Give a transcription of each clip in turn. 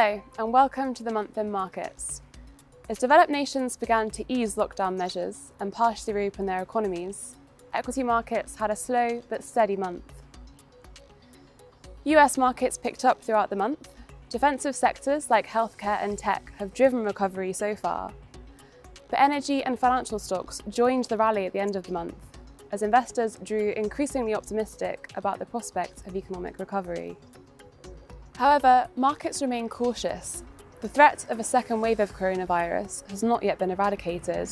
Hello, and welcome to the month in markets. As developed nations began to ease lockdown measures and partially reopen their economies, equity markets had a slow but steady month. US markets picked up throughout the month. Defensive sectors like healthcare and tech have driven recovery so far. But energy and financial stocks joined the rally at the end of the month, as investors drew increasingly optimistic about the prospect of economic recovery. However, markets remain cautious. The threat of a second wave of coronavirus has not yet been eradicated,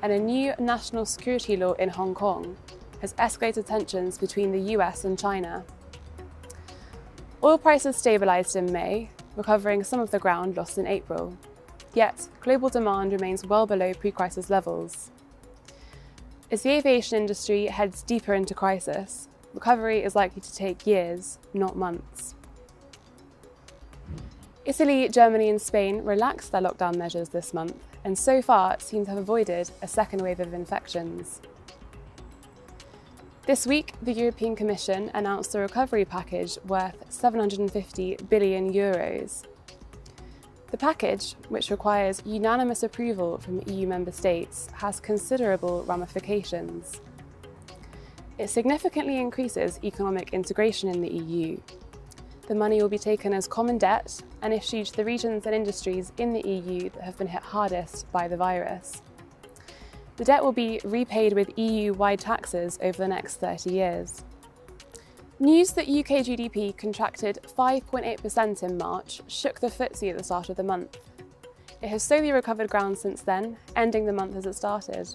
and a new national security law in Hong Kong has escalated tensions between the US and China. Oil prices stabilised in May, recovering some of the ground lost in April. Yet, global demand remains well below pre-crisis levels. As the aviation industry heads deeper into crisis, recovery is likely to take years, not months. Italy, Germany and Spain relaxed their lockdown measures this month and so far seem to have avoided a second wave of infections. This week, the European Commission announced a recovery package worth €750 billion. The package, which requires unanimous approval from EU member states, has considerable ramifications. It significantly increases economic integration in the EU. The money will be taken as common debt and issued to the regions and industries in the EU that have been hit hardest by the virus. The debt will be repaid with EU-wide taxes over the next 30 years. News that UK GDP contracted 5.8% in March shook the FTSE at the start of the month. It has slowly recovered ground since then, ending the month as it started.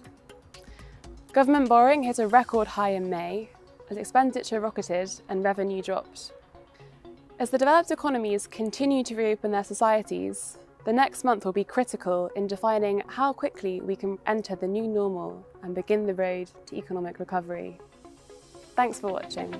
Government borrowing hit a record high in May, as expenditure rocketed and revenue dropped. As the developed economies continue to reopen their societies, the next month will be critical in defining how quickly we can enter the new normal and begin the road to economic recovery. Thanks for watching.